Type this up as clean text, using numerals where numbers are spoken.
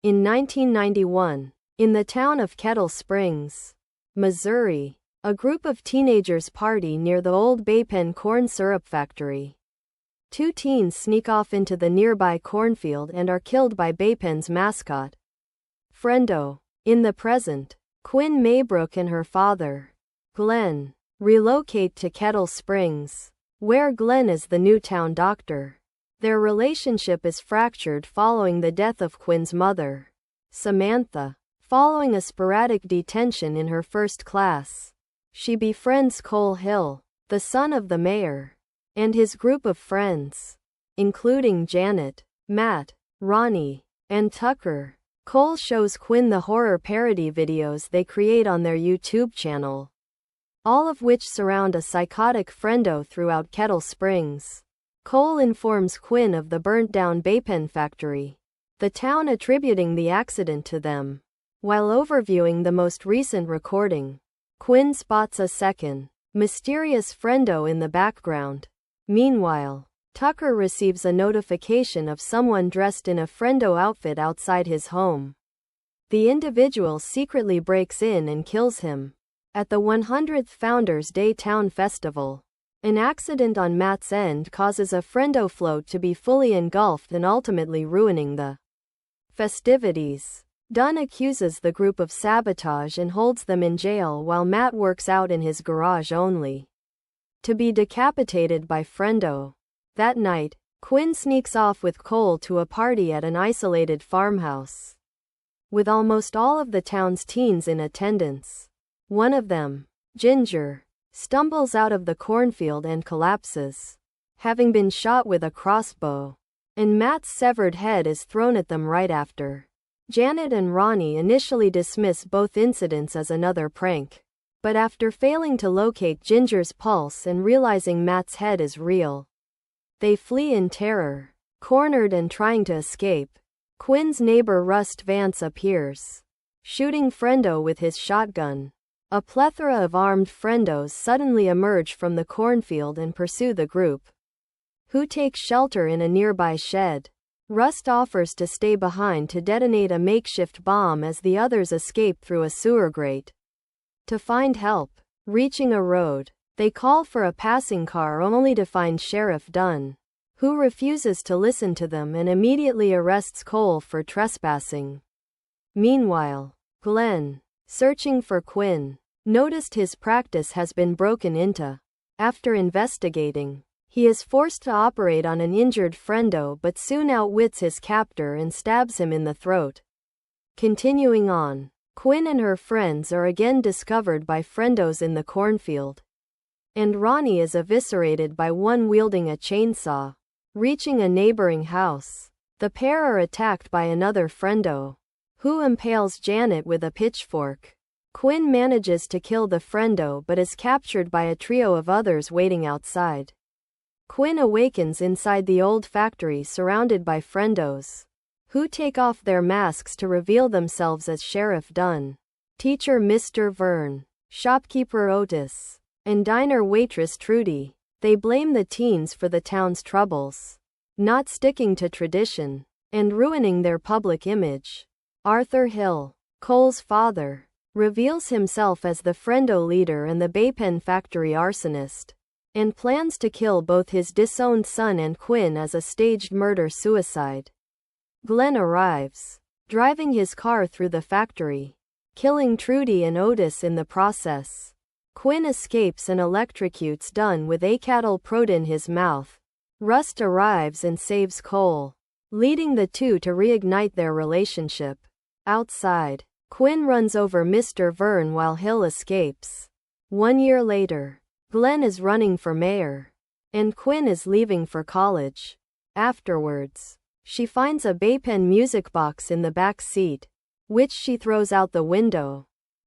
In 1991, in the town of Kettle Springs, Missouri, a group of teenagers party near the old Baypen corn syrup factory. Two teens sneak off into the nearby cornfield and are killed by Baypen's mascot, Friendo. In the present, Quinn Maybrook and her father, Glenn, relocate to Kettle Springs, where Glenn is the new town doctor. Their relationship is fractured following the death of Quinn's mother, Samantha. Following a sporadic detention in her first class, she befriends Cole Hill, the son of the mayor, and his group of friends, including Janet, Matt, Ronnie, and Tucker. Cole shows Quinn the horror parody videos they create on their YouTube channel, all of which surround a psychotic Friendo throughout Kettle Springs. Cole informs Quinn of the burnt-down Baypen factory, the town attributing the accident to them. While overviewing the most recent recording, Quinn spots a second, mysterious Friendo in the background. Meanwhile, Tucker receives a notification of someone dressed in a Friendo outfit outside his home. The individual secretly breaks in and kills him. At the 100th Founders Day Town Festival, an accident on Matt's end causes a Friendo float to be fully engulfed and ultimately ruining the festivities. Dunn accuses the group of sabotage and holds them in jail while Matt works out in his garage only to be decapitated by Friendo. That night, Quinn sneaks off with Cole to a party at an isolated farmhouse, with almost all of the town's teens in attendance. One of them, Ginger, stumbles out of the cornfield and collapses, having been shot with a crossbow, and Matt's severed head is thrown at them right after. Janet and Ronnie initially dismiss both incidents as another prank, but after failing to locate Ginger's pulse and realizing Matt's head is real, they flee in terror. Cornered and trying to escape, Quinn's neighbor Rust Vance appears, shooting Friendo with his shotgun. A plethora of armed Friendos suddenly emerge from the cornfield and pursue the group, who take shelter in a nearby shed. Rust offers to stay behind to detonate a makeshift bomb as the others escape through a sewer grate. To find help, reaching a road, they call for a passing car only to find Sheriff Dunn, who refuses to listen to them and immediately arrests Cole for trespassing. Meanwhile, Glenn, searching for Quinn, noticed his practice has been broken into. After investigating, he is forced to operate on an injured Friendo but soon outwits his captor and stabs him in the throat. Continuing on, Quinn and her friends are again discovered by Friendos in the cornfield, and Ronnie is eviscerated by one wielding a chainsaw. Reaching a neighboring house, the pair are attacked by another Friendo, who impales Janet with a pitchfork. Quinn manages to kill the Friendo but is captured by a trio of others waiting outside. Quinn awakens inside the old factory surrounded by Friendos, who take off their masks to reveal themselves as Sheriff Dunn, teacher Mr. Vern, shopkeeper Otis, and diner waitress Trudy. They blame the teens for the town's troubles, not sticking to tradition, and ruining their public image. Arthur Hill, Cole's father, reveals himself as the Friendo leader and the Baypen factory arsonist, and plans to kill both his disowned son and Quinn as a staged murder-suicide. Glenn arrives, driving his car through the factory, killing Trudy and Otis in the process. Quinn escapes and electrocutes Dunn with a cattle prod in his mouth. Rust arrives and saves Cole, leading the two to reignite their relationship. Outside, Quinn runs over Mr. Vern while Hill escapes. 1 year later, Glenn is running for mayor, and Quinn is leaving for college. Afterwards, she finds a Baypen music box in the back seat, which she throws out the window.